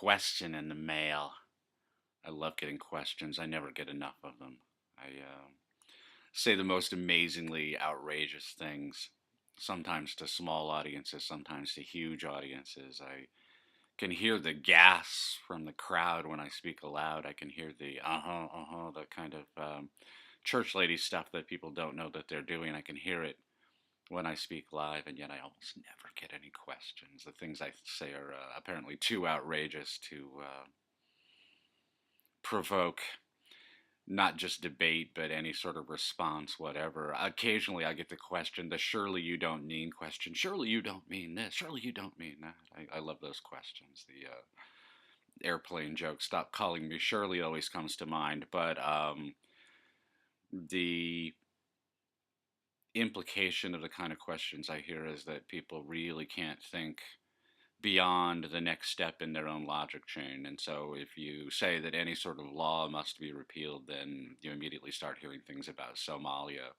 question in the mail. I love getting questions. I never get enough of them. I say the most amazingly outrageous things, sometimes to small audiences, sometimes to huge audiences. I can hear the gasps from the crowd when I speak aloud. I can hear the the kind of church lady stuff that people don't know that they're doing. I can hear it when I speak live, and yet I almost never get any questions. The things I say are apparently too outrageous to provoke not just debate, but any sort of response, whatever. Occasionally I get the question, the surely you don't mean question. Surely you don't mean this. Surely you don't mean that. I love those questions. The airplane joke, stop calling me Shirley, always comes to mind. But the implication of the kind of questions I hear is that people really can't think beyond the next step in their own logic chain. And so if you say that any sort of law must be repealed, then you immediately start hearing things about Somalia.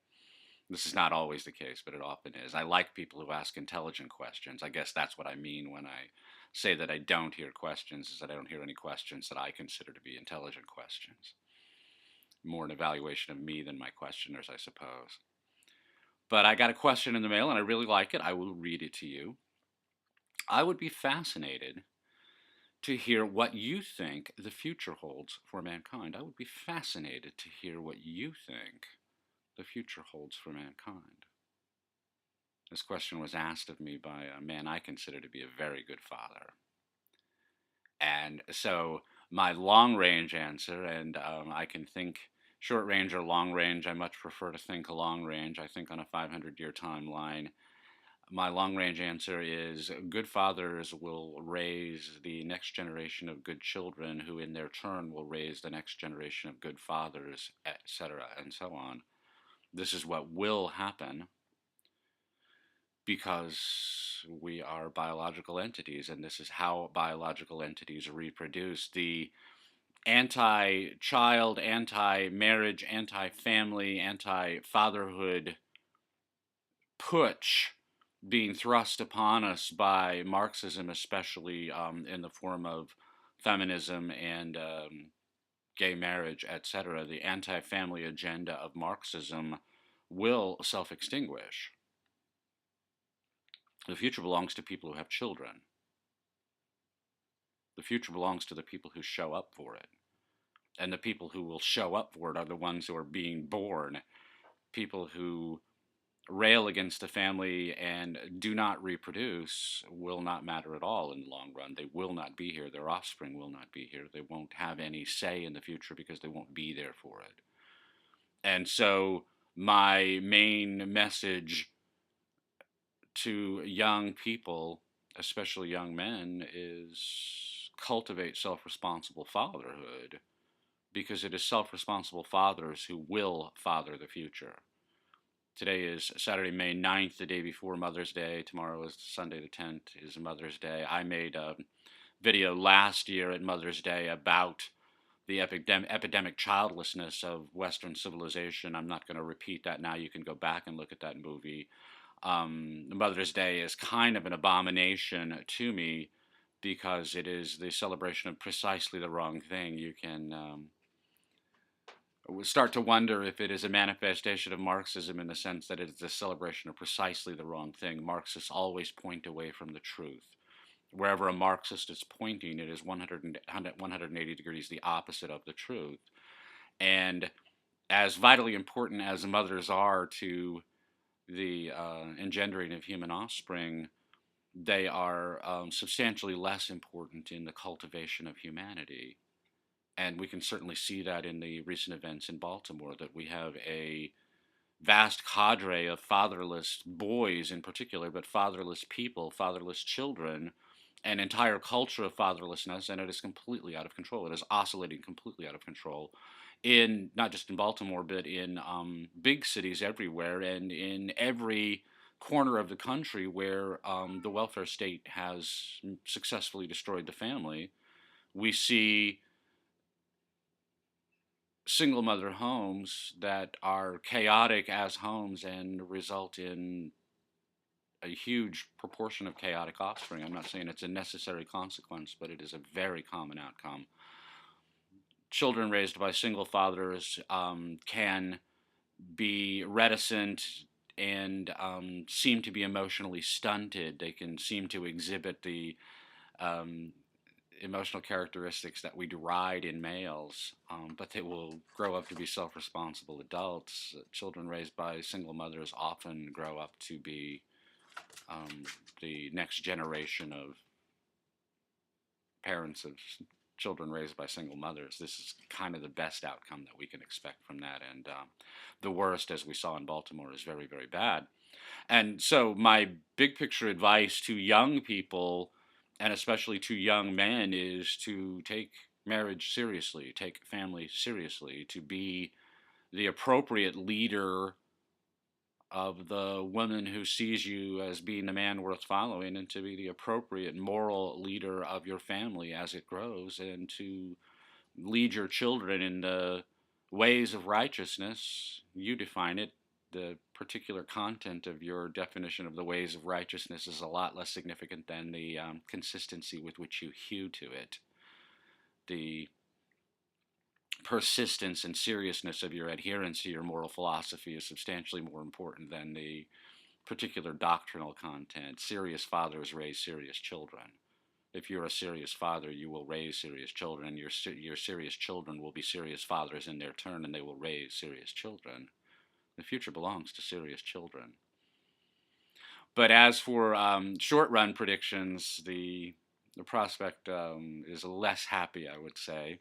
This is not always the case, but it often is. I like people who ask intelligent questions. I guess that's what I mean when I say that I don't hear questions, is that I don't hear any questions that I consider to be intelligent questions. More an evaluation of me than my questioners, I suppose. But I got a question in the mail and I really like it. I will read it to you. I would be fascinated to hear what you think the future holds for mankind. I would be fascinated to hear what you think the future holds for mankind. This question was asked of me by a man I consider to be a very good father. And so my long range answer, and I can think short range or long range, I much prefer to think long range. I think on a 500-year timeline. My long range answer is good fathers will raise the next generation of good children, who in their turn will raise the next generation of good fathers, etc., and so on. This is what will happen because we are biological entities, and this is how biological entities reproduce. The anti child, anti marriage, anti family, anti fatherhood putsch being thrust upon us by Marxism, especially in the form of feminism and gay marriage, etc., the anti family agenda of Marxism will self extinguish. The future belongs to people who have children. The future belongs to the people who show up for it. And the people who will show up for it are the ones who are being born. People who rail against the family and do not reproduce will not matter at all in the long run. They will not be here. Their offspring will not be here. They won't have any say in the future because they won't be there for it. And so my main message to young people, especially young men, is cultivate self-responsible fatherhood, because it is self-responsible fathers who will father the future. Today is Saturday, May 9th, the day before Mother's Day. Tomorrow is Sunday the 10th, is Mother's Day. I made a video last year at Mother's Day about the epidemic childlessness of Western civilization. I'm not going to repeat that now. You can go back and look at that movie. Mother's Day is kind of an abomination to me because it is the celebration of precisely the wrong thing. You can start to wonder if it is a manifestation of Marxism, in the sense that it is a celebration of precisely the wrong thing. Marxists always point away from the truth. Wherever a Marxist is pointing, it is 180 degrees the opposite of the truth. And as vitally important as mothers are to the engendering of human offspring, they are substantially less important in the cultivation of humanity. And we can certainly see that in the recent events in Baltimore, that we have a vast cadre of fatherless boys in particular, but fatherless people, fatherless children, an entire culture of fatherlessness, and it is completely out of control. It is oscillating completely out of control in not just in Baltimore, but in big cities everywhere, and in every corner of the country where the welfare state has successfully destroyed the family. We see single mother homes that are chaotic as homes and result in a huge proportion of chaotic offspring. I'm not saying it's a necessary consequence, but it is a very common outcome. Children raised by single fathers can be reticent and seem to be emotionally stunted. They can seem to exhibit the um, emotional characteristics that we deride in males, but they will grow up to be self responsible adults. Children raised by single mothers often grow up to be um, the next generation of parents of children raised by single mothers. This is kind of the best outcome that we can expect from that. And the worst, as we saw in Baltimore, is very, very bad. And so, my big picture advice to young people, and especially to young men, is to take marriage seriously, take family seriously, to be the appropriate leader of the woman who sees you as being a man worth following, and to be the appropriate moral leader of your family as it grows, and to lead your children in the ways of righteousness. You define it. The particular content of your definition of the ways of righteousness is a lot less significant than the consistency with which you hew to it. The persistence and seriousness of your adherence to your moral philosophy is substantially more important than the particular doctrinal content. Serious fathers raise serious children. If you're a serious father, you will raise serious children, and your serious children will be serious fathers in their turn, and they will raise serious children. The future belongs to serious children. But as for short run predictions, the prospect is less happy, I would say.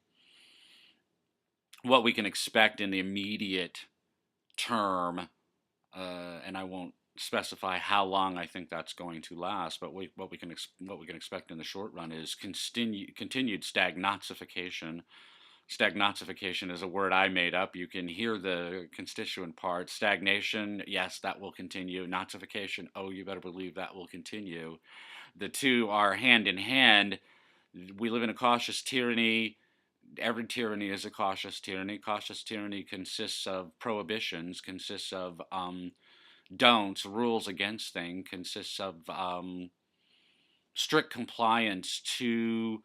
What we can expect in the immediate term, and I won't specify how long I think that's going to last, but what we can expect in the short run is continued stagnazification. Stagnazification is a word I made up. You can hear the constituent parts. Stagnation, yes, that will continue. Nazification, oh, you better believe that will continue. The two are hand in hand. We live in a cautious tyranny. Every tyranny is a cautious tyranny. Cautious tyranny consists of prohibitions, consists of don'ts, rules against things, consists of strict compliance to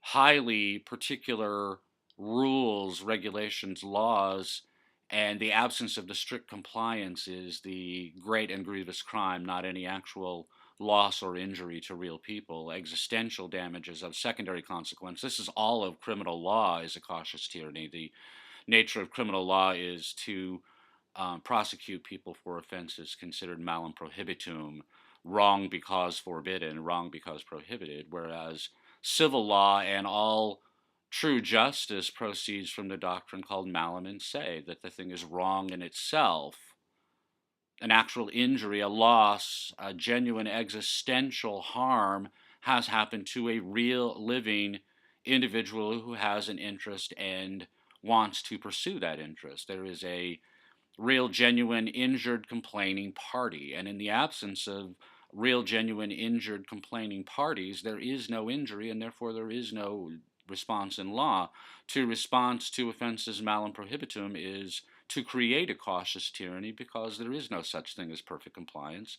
highly particular rules, regulations, laws, and the absence of the strict compliance is the great and grievous crime, not any actual loss or injury to real people. Existential damages of secondary consequence. This is all of criminal law is a cautious tyranny. The nature of criminal law is to prosecute people for offenses considered malum prohibitum, wrong because forbidden, wrong because prohibited, whereas civil law and all true justice proceeds from the doctrine called malum in se, that the thing is wrong in itself. An actual injury, a loss, a genuine existential harm has happened to a real living individual who has an interest and wants to pursue that interest. There is a real, genuine, injured, complaining party. And in the absence of real, genuine, injured, complaining parties, there is no injury, and therefore there is no response in law. To response to offenses malum prohibitum is to create a cautious tyranny because there is no such thing as perfect compliance.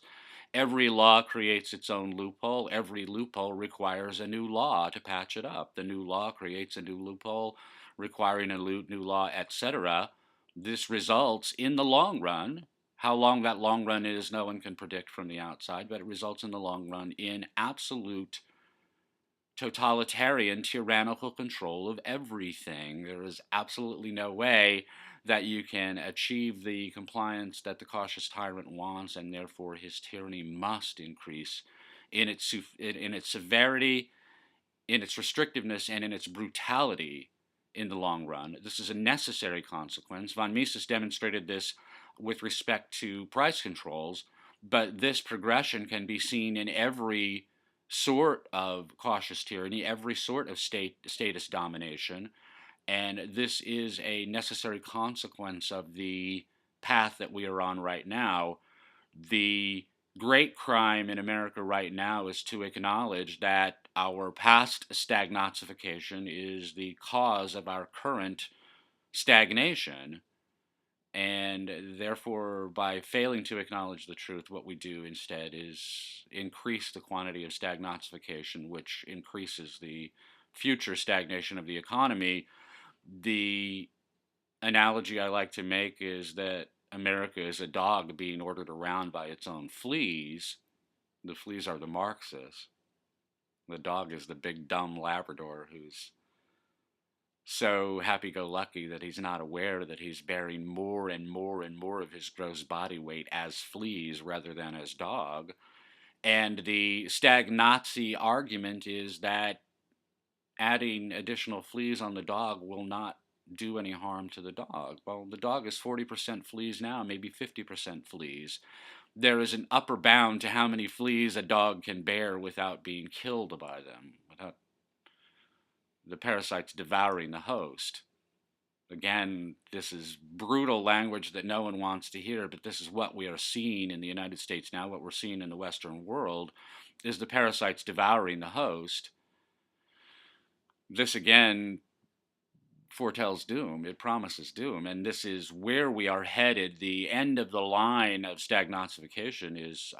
Every law creates its own loophole. Every loophole requires a new law to patch it up. The new law creates a new loophole requiring a new law, etc. This results in the long run, how long that long run is, no one can predict from the outside, but it results in the long run in absolute totalitarian, tyrannical control of everything. There is absolutely no way that you can achieve the compliance that the cautious tyrant wants, and therefore his tyranny must increase in its severity, in its restrictiveness, and in its brutality in the long run. This is a necessary consequence. Von Mises demonstrated this with respect to price controls, but this progression can be seen in every sort of cautious tyranny, every sort of status domination, and this is a necessary consequence of the path that we are on right now. The great crime in America right now is to acknowledge that our past stagnazification is the cause of our current stagnation. And therefore, by failing to acknowledge the truth, what we do instead is increase the quantity of stagnification, which increases the future stagnation of the economy. The analogy I like to make is that America is a dog being ordered around by its own fleas. The fleas are the Marxists. The dog is the big dumb Labrador who's so happy go lucky that he's not aware that he's bearing more and more and more of his gross body weight as fleas rather than as dog. And the stag-Nazi argument is that adding additional fleas on the dog will not do any harm to the dog. Well, the dog is 40% fleas now, maybe 50% fleas. There is an upper bound to how many fleas a dog can bear without being killed by them, without the parasites devouring the host. Again, this is brutal language that no one wants to hear, but this is what we are seeing in the United States now. What we're seeing in the Western world is the parasites devouring the host. This again foretells doom. It promises doom. And this is where we are headed. The end of the line of stagnification is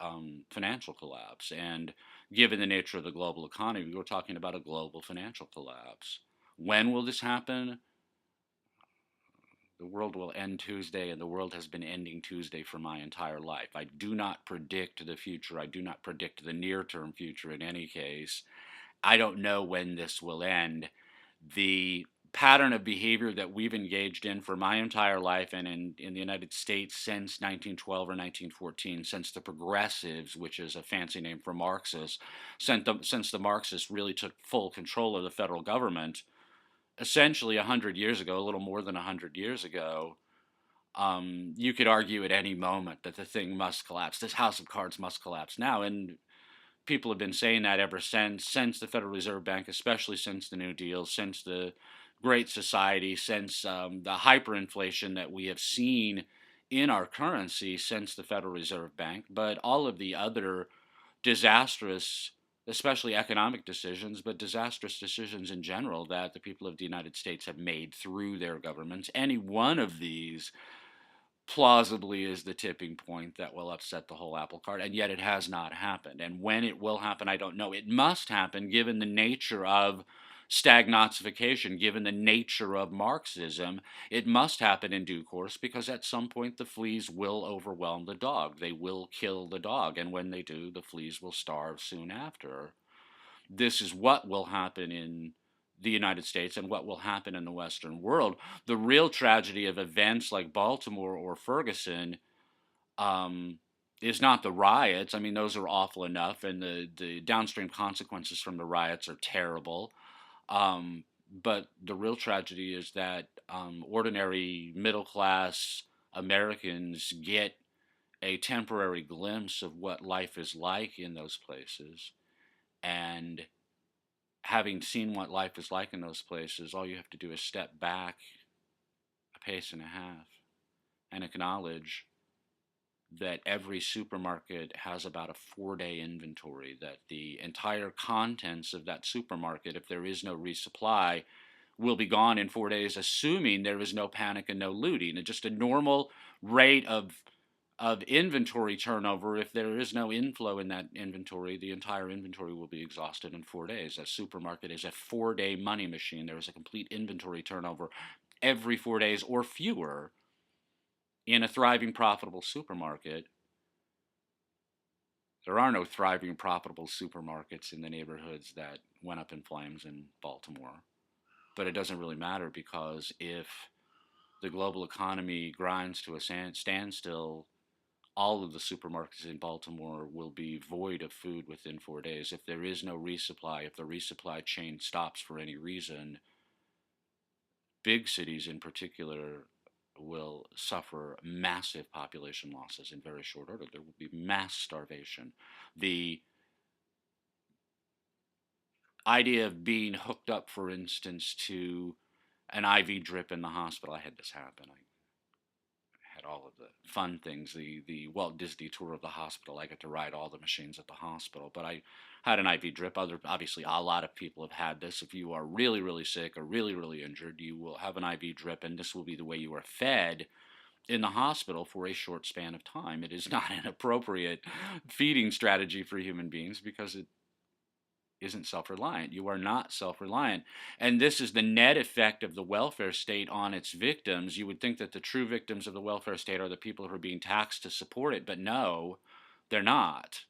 financial collapse. And given the nature of the global economy, we're talking about a global financial collapse. When will this happen? The world will end Tuesday, and the world has been ending Tuesday for my entire life. I do not predict the future. I do not predict the near term future in any case. I don't know when this will end. The pattern of behavior that we've engaged in for my entire life and in the United States since 1912 or 1914, since the progressives, which is a fancy name for Marxists, since the Marxists really took full control of the federal government, essentially 100 years ago, a little more than 100 years ago, you could argue at any moment that the thing must collapse. This house of cards must collapse now. And people have been saying that ever since the Federal Reserve Bank, especially since the New Deal, since the Great Society, since the hyperinflation that we have seen in our currency since the Federal Reserve Bank, but all of the other disastrous, especially economic decisions, but disastrous decisions in general that the people of the United States have made through their governments. Any one of these plausibly is the tipping point that will upset the whole apple cart, and yet it has not happened. And when it will happen, I don't know. It must happen given the nature of stagnification, given the nature of Marxism. It must happen in due course because at some point the fleas will overwhelm the dog. They will kill the dog, and when they do, the fleas will starve soon after. This is what will happen in the United States and what will happen in the Western world. The real tragedy of events like Baltimore or Ferguson um, is not the riots. I mean, those are awful enough, and the downstream consequences from the riots are terrible. But the real tragedy is that ordinary middle class Americans get a temporary glimpse of what life is like in those places. And having seen what life is like in those places, all you have to do is step back a pace and a half and acknowledge that every supermarket has about a 4-day inventory, that the entire contents of that supermarket, if there is no resupply, will be gone in 4 days, assuming there is no panic and no looting. And just a normal rate of inventory turnover, if there is no inflow in that inventory, the entire inventory will be exhausted in 4 days. A supermarket is a 4-day money machine. There is a complete inventory turnover every 4 days or fewer in a thriving, profitable supermarket. There are no thriving, profitable supermarkets in the neighborhoods that went up in flames in Baltimore. But it doesn't really matter because if the global economy grinds to a standstill, all of the supermarkets in Baltimore will be void of food within 4 days. If there is no resupply, if the resupply chain stops for any reason, big cities in particular will suffer massive population losses in very short order. There will be mass starvation. The idea of being hooked up, for instance, to an IV drip in the hospital, I had this happen. I had all of the fun things, the Walt Disney tour of the hospital. I got to ride all the machines at the hospital, but I had an IV drip. Obviously, a lot of people have had this. If you are really, really sick or really, really injured, you will have an IV drip, and this will be the way you are fed in the hospital for a short span of time. It is not an appropriate feeding strategy for human beings because it isn't self reliant. You are not self reliant. And this is the net effect of the welfare state on its victims. You would think that the true victims of the welfare state are the people who are being taxed to support it, but no, they're not.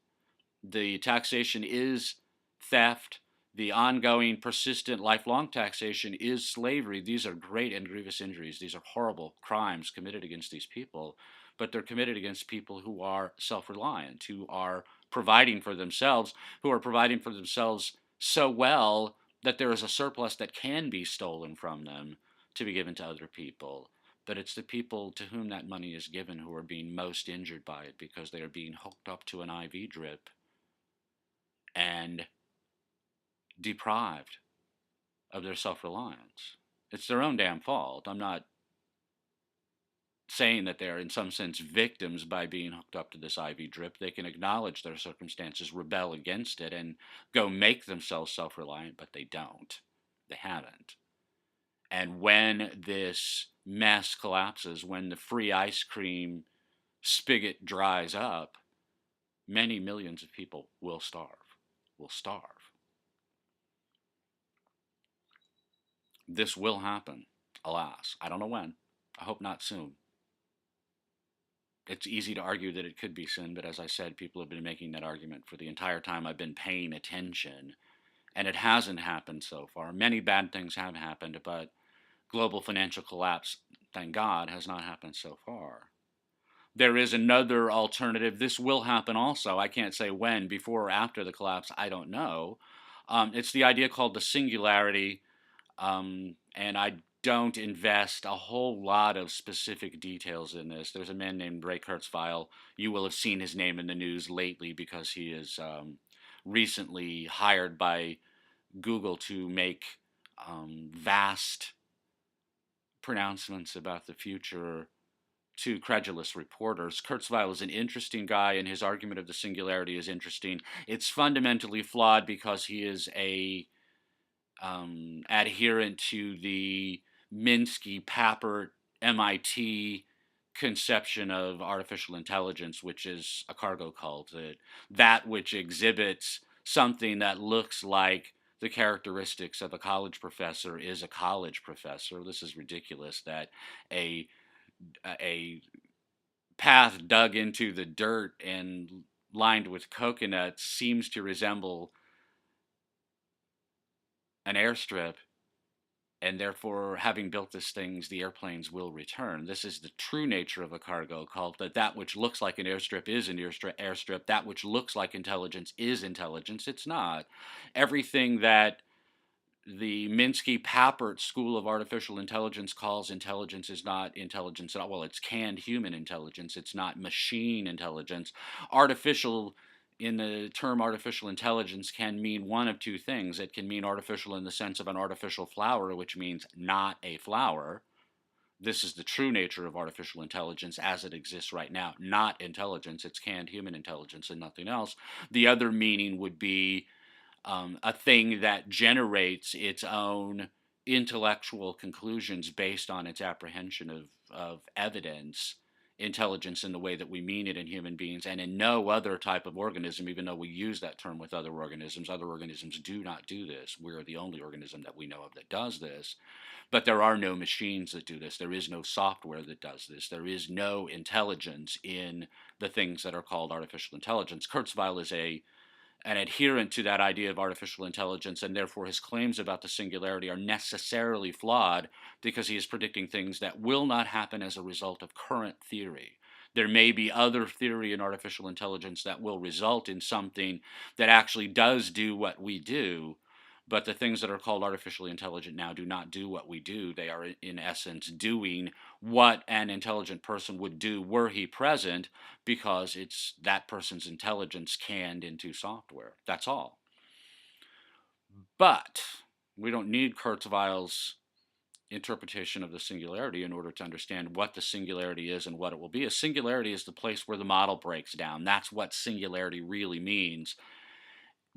The taxation is theft. The ongoing, persistent, lifelong taxation is slavery. These are great and grievous injuries. These are horrible crimes committed against these people, but they're committed against people who are self reliant, who are providing for themselves, who are providing for themselves so well that there is a surplus that can be stolen from them to be given to other people. But it's the people to whom that money is given who are being most injured by it because they are being hooked up to an IV drip and deprived of their self reliance. It's their own damn fault. I'm not saying that they're in some sense victims by being hooked up to this IV drip. They can acknowledge their circumstances, rebel against it, and go make themselves self reliant, but they don't. They haven't. And when this mess collapses, when the free ice cream spigot dries up, many millions of people will starve. Will starve. This will happen, alas. I don't know when. I hope not soon. It's easy to argue that it could be soon, but as I said, people have been making that argument for the entire time I've been paying attention, and it hasn't happened so far. Many bad things have happened, but global financial collapse, thank God, has not happened so far. There is another alternative. This will happen also. I can't say when, before or after the collapse, I don't know. It's the idea called the singularity, and I don't invest a whole lot of specific details in this. There's a man named Ray Kurzweil. You will have seen his name in the news lately because he is recently hired by Google to make vast pronouncements about the future to credulous reporters. Kurzweil is an interesting guy, and his argument of the singularity is interesting. It's fundamentally flawed because he is a adherent to the Minsky-Papert MIT conception of artificial intelligence, which is a cargo cult, that which exhibits something that looks like the characteristics of a college professor is a college professor. This is ridiculous that a a path dug into the dirt and lined with coconuts seems to resemble an airstrip, and therefore, having built these things, the airplanes will return. This is the true nature of a cargo cult, that which looks like an airstrip is an airstrip, that which looks like intelligence is intelligence. It's not. Everything that the Minsky-Papert school of artificial intelligence calls intelligence is not intelligence at all. Well, it's canned human intelligence. It's not machine intelligence. Artificial, in the term artificial intelligence, can mean one of two things. It can mean artificial in the sense of an artificial flower, which means not a flower. This is the true nature of artificial intelligence as it exists right now. Not intelligence. It's canned human intelligence and nothing else. The other meaning would be a thing that generates its own intellectual conclusions based on its apprehension of evidence, intelligence in the way that we mean it in human beings, and in no other type of organism, even though we use that term with other organisms. Other organisms do not do this. We're the only organism that we know of that does this. But there are no machines that do this. There is no software that does this. There is no intelligence in the things that are called artificial intelligence. Kurzweil is an adherent to that idea of artificial intelligence, and therefore his claims about the singularity are necessarily flawed because he is predicting things that will not happen as a result of current theory. There may be other theory in artificial intelligence that will result in something that actually does do what we do, but the things that are called artificially intelligent now do not do what we do. They are, in essence, doing what an intelligent person would do were he present, because it's that person's intelligence canned into software. That's all. But we don't need Kurzweil's interpretation of the singularity in order to understand what the singularity is and what it will be. A singularity is the place where the model breaks down. That's what singularity really means.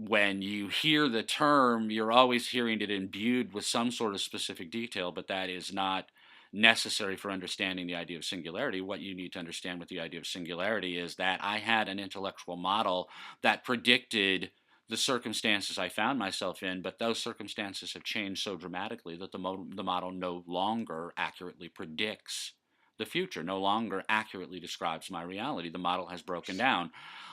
When you hear the term, you're always hearing it imbued with some sort of specific detail, but that is not necessary for understanding the idea of singularity. What you need to understand with the idea of singularity is that I had an intellectual model that predicted the circumstances I found myself in, but those circumstances have changed so dramatically that the model no longer accurately predicts the future, no longer accurately describes my reality. The model has broken down.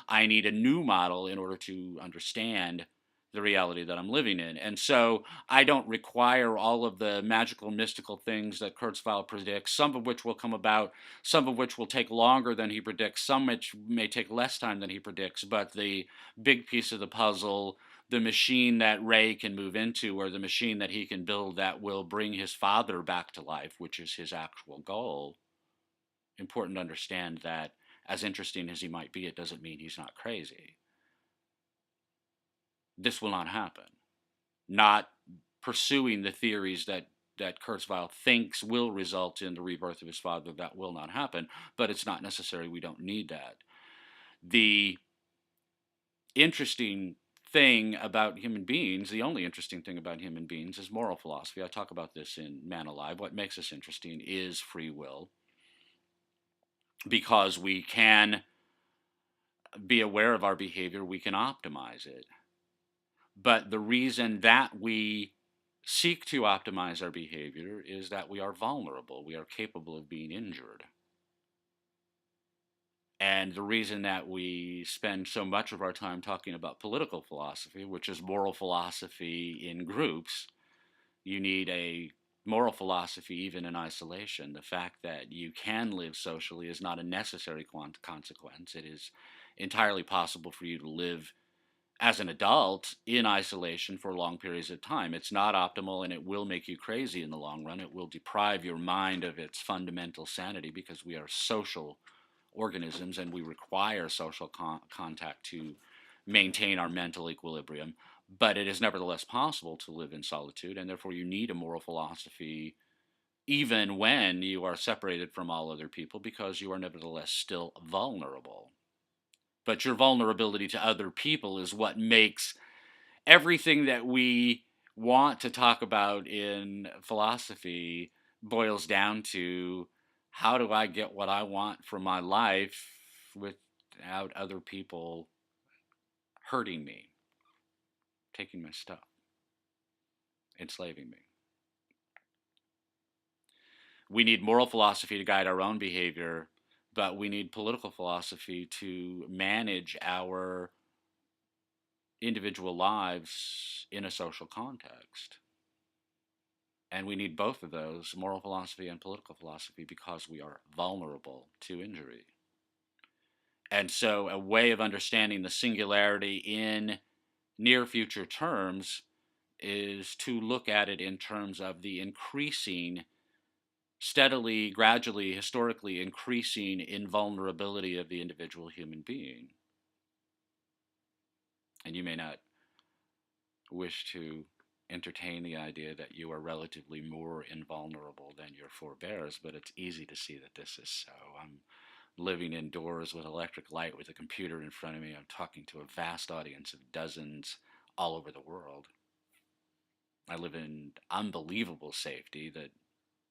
I need a new model in order to understand the reality that I'm living in. And so I don't require all of the magical, mystical things that Kurzweil predicts, some of which will come about, some of which will take longer than he predicts, some which may take less time than he predicts. But the big piece of the puzzle, the machine that Ray can move into, or the machine that he can build that will bring his father back to life, which is his actual goal. Important to understand that, as interesting as he might be, it doesn't mean he's not crazy. This will not happen. Not pursuing the theories that Kurzweil thinks will result in the rebirth of his father, that will not happen, but it's not necessary. We don't need that. The interesting thing about human beings, the only interesting thing about human beings, is moral philosophy. I talk about this in Man Alive. What makes us interesting is free will, because we can be aware of our behavior, we can optimize it. But the reason that we seek to optimize our behavior is that we are vulnerable. We are capable of being injured. And the reason that we spend so much of our time talking about political philosophy, which is moral philosophy in groups, you need a moral philosophy even in isolation. The fact that you can live socially is not a necessary consequence. It is entirely possible for you to live as an adult in isolation for long periods of time. It's not optimal, and it will make you crazy in the long run. It will deprive your mind of its fundamental sanity, because we are social organisms and we require social contact to maintain our mental equilibrium. But it is nevertheless possible to live in solitude, and therefore you need a moral philosophy even when you are separated from all other people, because you are nevertheless still vulnerable. But your vulnerability to other people is what makes everything that we want to talk about in philosophy boils down to: how do I get what I want from my life without other people hurting me, taking my stuff, enslaving me? We need moral philosophy to guide our own behavior, but we need political philosophy to manage our individual lives in a social context. And we need both of those, moral philosophy and political philosophy, because we are vulnerable to injury. And so, a way of understanding the singularity in near future terms is to look at it in terms of the increasing, steadily, gradually, historically increasing invulnerability of the individual human being. And you may not wish to entertain the idea that you are relatively more invulnerable than your forebears, but it's easy to see that this is so. I'm living indoors with electric light, with a computer in front of me. I'm talking to a vast audience of dozens all over the world. I live in unbelievable safety. That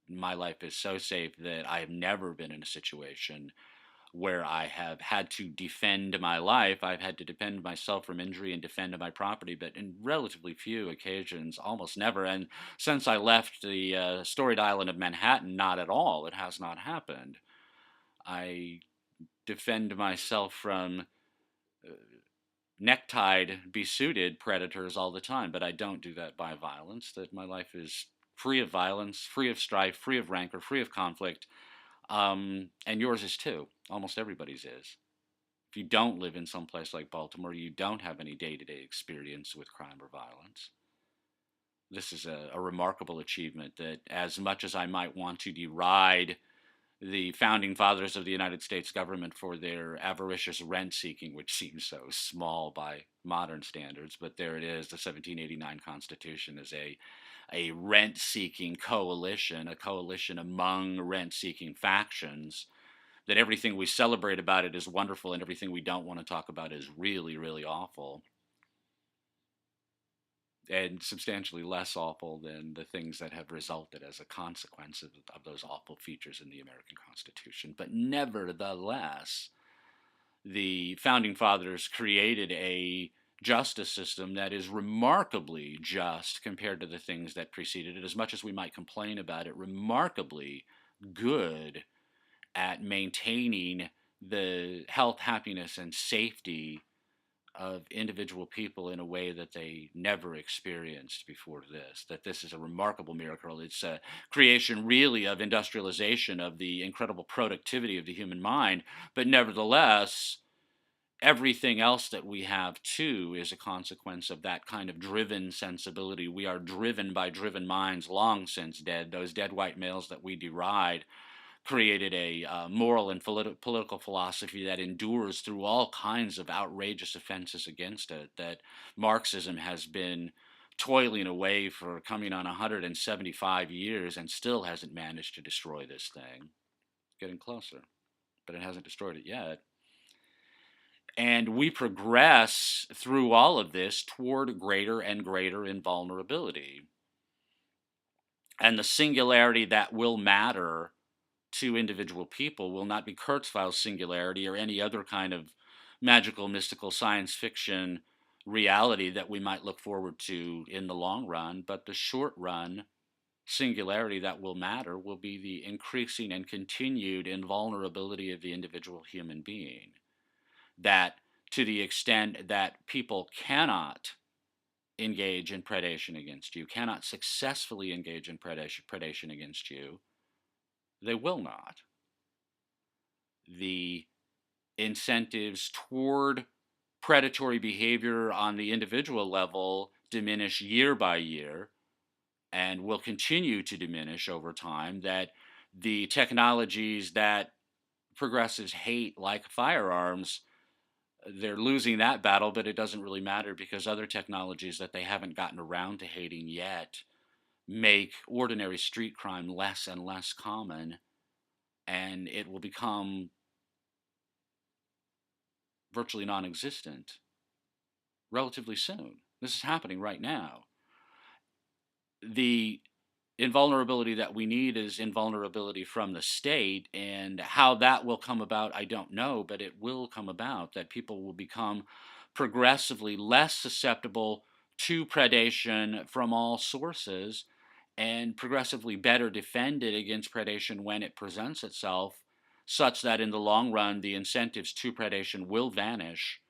my life is so safe that I have never been in a situation where I have had to defend my life. I've had to defend myself from injury and defend my property, but in relatively few occasions, almost never. And since I left the storied island of Manhattan, not at all. It has not happened. I defend myself from uh, necktied, besuited predators all the time, but I don't do that by violence. That my life is free of violence, free of strife, free of rancor, free of conflict. And yours is too. Almost everybody's is. If you don't live in some place like Baltimore, you don't have any day-to-day experience with crime or violence. This is a remarkable achievement that, as much as I might want to deride the founding fathers of the United States government for their avaricious rent seeking, which seems so small by modern standards, but there it is. The 1789 Constitution is a rent seeking coalition, a coalition among rent seeking factions. That everything we celebrate about it is wonderful, and everything we don't want to talk about is really, really awful. and substantially less awful than the things that have resulted as a consequence of those awful features in the American Constitution. But nevertheless, the founding fathers created a justice system that is remarkably just compared to the things that preceded it, as much as we might complain about it, remarkably good at maintaining the health, happiness, and safety of individual people in a way that they never experienced before this. That this is a remarkable miracle. It's a creation, really, of industrialization, of the incredible productivity of the human mind. But nevertheless, everything else that we have too is a consequence of that kind of driven sensibility. We are driven by driven minds long since dead. Those dead white males that we deride created a moral and political philosophy that endures through all kinds of outrageous offenses against it, that Marxism has been toiling away for coming on 175 years and still hasn't managed to destroy this thing. Getting closer, but it hasn't destroyed it yet. And we progress through all of this toward greater and greater invulnerability. And the singularity that will matter to individual people will not be Kurzweil's singularity or any other kind of magical, mystical science fiction reality that we might look forward to in the long run, but the short run singularity that will matter will be the increasing and continued invulnerability of the individual human being. That to the extent that people cannot engage in predation against you, cannot successfully engage in predation against you, they will not. The incentives toward predatory behavior on the individual level diminish year by year and will continue to diminish over time. That the technologies that progressives hate, like firearms, they're losing that battle, but it doesn't really matter because other technologies that they haven't gotten around to hating yet make ordinary street crime less and less common, and it will become virtually non existent relatively soon. This is happening right now. The invulnerability that we need is invulnerability from the state, and how that will come about, I don't know, but it will come about that people will become progressively less susceptible to predation from all sources and progressively better defended against predation when it presents itself, such that in the long run, the incentives to predation will vanish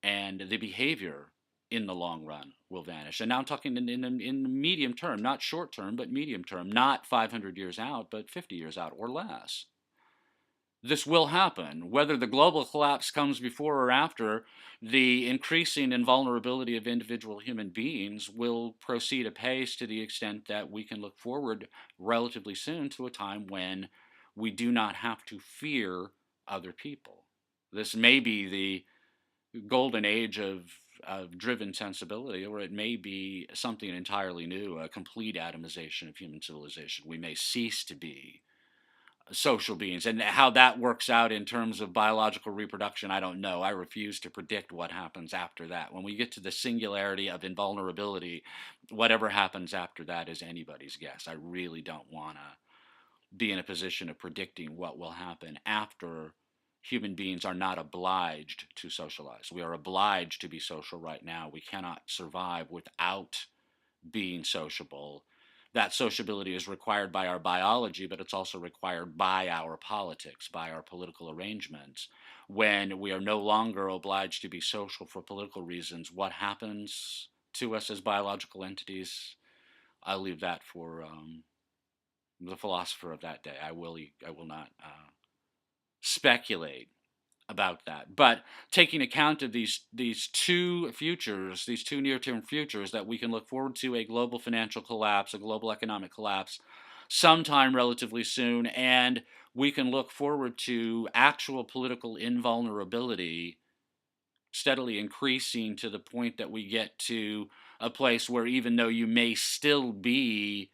and the behavior in the long run will vanish. And now I'm talking in the medium term, not short term, but medium term, not 500 years out, but 50 years out or less. This will happen. Whether the global collapse comes before or after, the increasing invulnerability of individual human beings will proceed apace to the extent that we can look forward relatively soon to a time when we do not have to fear other people. This may be the golden age of driven sensibility, or it may be something entirely new, a complete atomization of human civilization. We may cease to be social beings. And how that works out in terms of biological reproduction, I don't know. I refuse to predict what happens after that. When we get to the singularity of invulnerability, whatever happens after that is anybody's guess. I really don't want to be in a position of predicting what will happen after human beings are not obliged to socialize. We are obliged to be social right now. We cannot survive without being sociable. That sociability is required by our biology, but it's also required by our politics, by our political arrangements. When we are no longer obliged to be social for political reasons, what happens to us as biological entities? I'll leave that for the philosopher of that day. I will not speculate about that. But taking account of these two futures, these two near-term futures, that we can look forward to a global financial collapse, a global economic collapse, sometime relatively soon, and we can look forward to actual political invulnerability steadily increasing to the point that we get to a place where, even though you may still be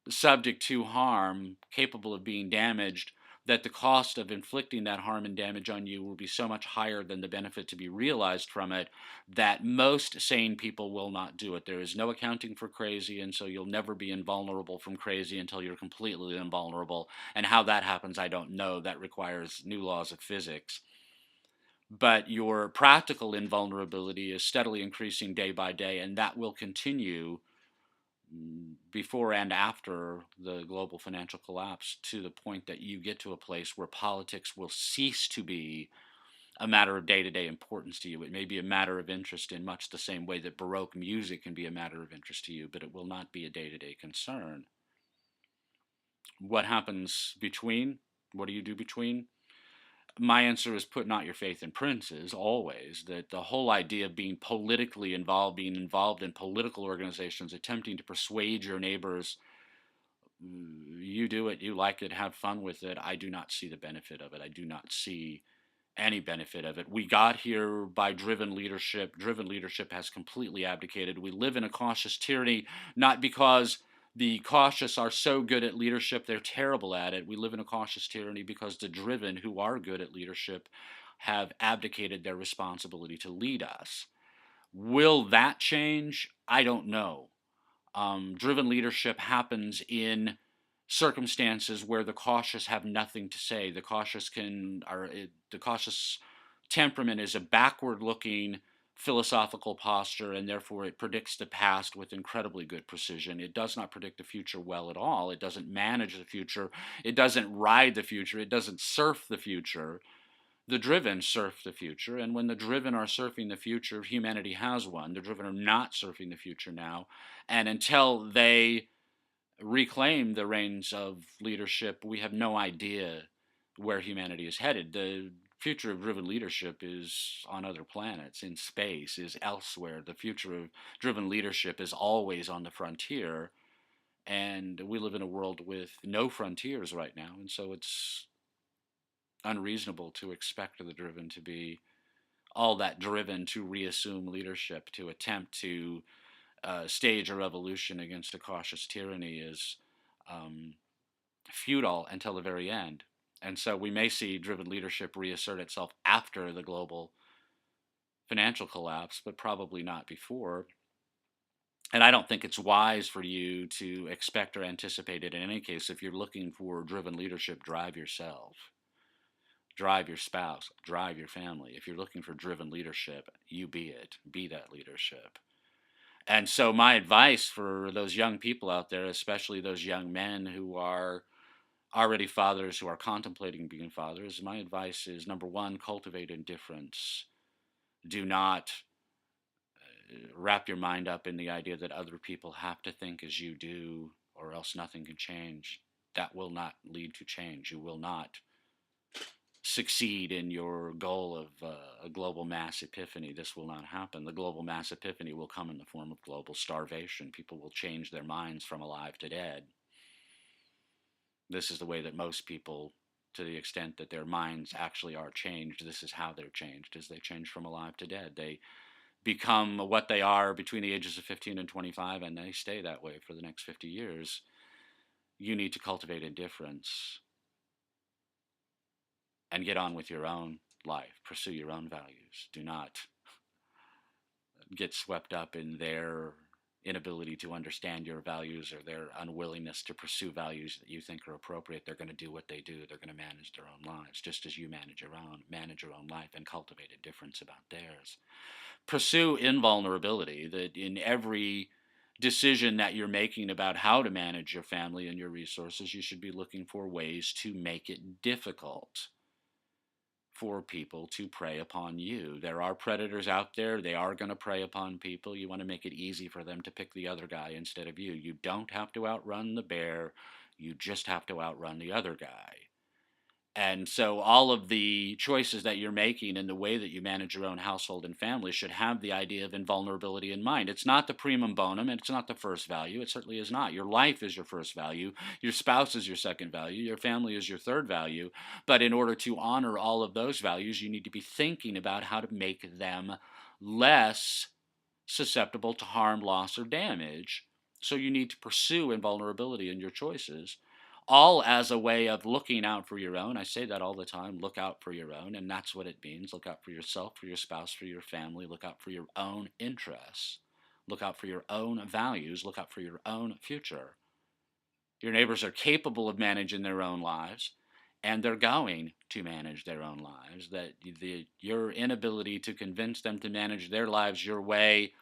subject to harm, capable of being damaged, that the cost of inflicting that harm and damage on you will be so much higher than the benefit to be realized from it that most sane people will not do it. There is no accounting for crazy, and so you'll never be invulnerable from crazy until you're completely invulnerable. And how that happens, I don't know. That requires new laws of physics. But your practical invulnerability is steadily increasing day by day, and that will continue before and after the global financial collapse, to the point that you get to a place where politics will cease to be a matter of day-to-day importance to you. It may be a matter of interest in much the same way that Baroque music can be a matter of interest to you, but it will not be a day-to-day concern. What happens between? What do you do between? My answer is put not your faith in princes, always. That the whole idea of being politically involved, being involved in political organizations, attempting to persuade your neighbors, you do it, you like it, have fun with it. I do not see the benefit of it. I do not see any benefit of it. We got here by driven leadership. Driven leadership has completely abdicated. We live in a cautious tyranny, not because the cautious are so good at leadership, they're terrible at it. We live in a cautious tyranny because the driven, who are good at leadership, have abdicated their responsibility to lead us. Will that change? I don't know. Driven leadership happens in circumstances where the cautious have nothing to say. The cautious temperament is a backward-looking philosophical posture, and therefore it predicts the past with incredibly good precision. It does not predict the future well at all. It doesn't manage the future. It doesn't ride the future. It doesn't surf the future. The driven surf the future, and when the driven are surfing the future, humanity has won. The driven are not surfing the future now, and until they reclaim the reins of leadership, we have no idea where humanity is headed. The future of driven leadership is on other planets, in space, is elsewhere. The future of driven leadership is always on the frontier, and we live in a world with no frontiers right now, and so it's unreasonable to expect the driven to be all that driven to reassume leadership. To attempt to stage a revolution against a cautious tyranny is futile until the very end. And so we may see driven leadership reassert itself after the global financial collapse, but probably not before. And I don't think it's wise for you to expect or anticipate it in any case. If you're looking for driven leadership, drive yourself. Drive your spouse, drive your family. If you're looking for driven leadership, you be it. Be that leadership. And so my advice for those young people out there, especially those young men who are already fathers, who are contemplating being fathers, my advice is, number one, cultivate indifference. Do not wrap your mind up in the idea that other people have to think as you do, or else nothing can change. That will not lead to change. You will not succeed in your goal of a global mass epiphany. This will not happen. The global mass epiphany will come in the form of global starvation. People will change their minds from alive to dead. This is the way that most people, to the extent that their minds actually are changed, this is how they're changed, is they change from alive to dead. They become what they are between the ages of 15 and 25, and they stay that way for the next 50 years. You need to cultivate indifference and get on with your own life. Pursue your own values. Do not get swept up in their inability to understand your values, or their unwillingness to pursue values that you think are appropriate. They're going to do what they do. They're going to manage their own lives, just as you manage your own life, and cultivate a difference about theirs. Pursue invulnerability, that in every decision that you're making about how to manage your family and your resources, you should be looking for ways to make it difficult for people to prey upon you. There are predators out there. They are going to prey upon people. You want to make it easy for them to pick the other guy instead of you. You don't have to outrun the bear. You just have to outrun the other guy. And so all of the choices that you're making and the way that you manage your own household and family should have the idea of invulnerability in mind. It's not the primum bonum, and it's not the first value. It certainly is not. Your life is your first value. Your spouse is your second value. Your family is your third value. But in order to honor all of those values, you need to be thinking about how to make them less susceptible to harm, loss, or damage. So you need to pursue invulnerability in your choices. all as a way of looking out for your own. I say that all the time, look out for your own, and that's what it means. Look out for yourself, for your spouse, for your family, look out for your own interests, look out for your own values, look out for your own future. Your neighbors are capable of managing their own lives, and they're going to manage their own lives. That your inability to convince them to manage their lives your way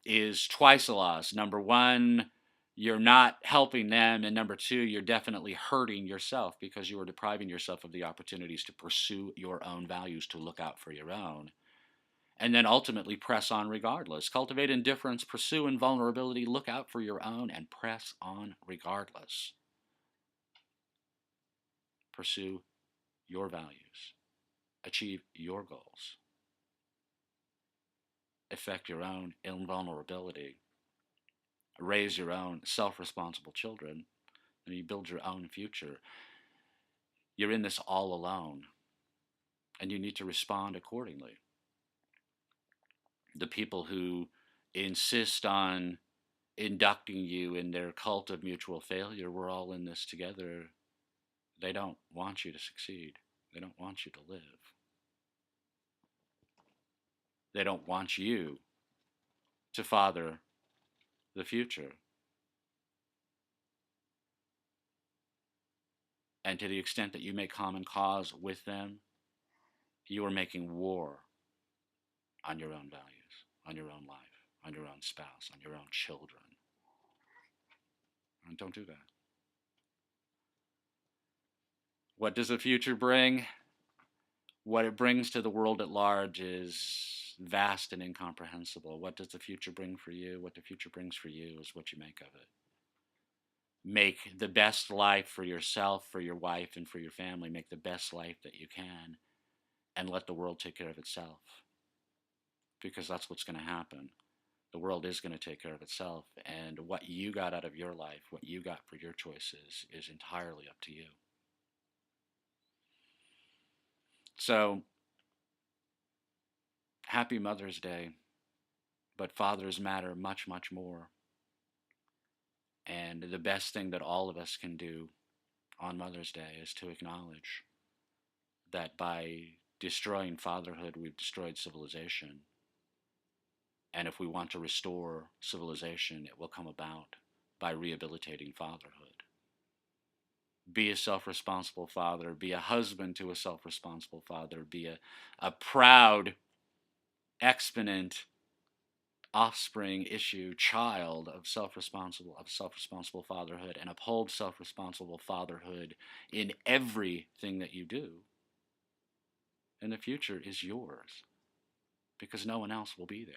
is twice a loss. Number one, you're not helping them, and number two, you're definitely hurting yourself because you are depriving yourself of the opportunities to pursue your own values, to look out for your own, and then ultimately press on regardless. Cultivate indifference, pursue invulnerability, look out for your own, and press on regardless. Pursue your values, achieve your goals, effect your own invulnerability, raise your own self responsible children, and you build your own future. You're in this all alone, and you need to respond accordingly. The people who insist on inducting you in their cult of mutual failure, we're all in this together, they don't want you to succeed. They don't want you to live. They don't want you to father the future. And to the extent that you make common cause with them, you are making war on your own values, on your own life, on your own spouse, on your own children. And don't do that. What does the future bring? What it brings to the world at large is vast and incomprehensible. What does the future bring for you? What the future brings for you is what you make of it. Make the best life for yourself, for your wife, and for your family. Make the best life that you can, and let the world take care of itself. Because that's what's going to happen. The world is going to take care of itself, and what you got out of your life, what you got for your choices, is entirely up to you. So, happy Mother's Day, but fathers matter much, much more. And the best thing that all of us can do on Mother's Day is to acknowledge that by destroying fatherhood, we've destroyed civilization. And if we want to restore civilization, it will come about by rehabilitating fatherhood. Be a self-responsible father. Be a husband to a self-responsible father. Be a proud exponent, offspring, issue, child of self-responsible fatherhood, and uphold self-responsible fatherhood in everything that you do. And the future is yours because no one else will be there.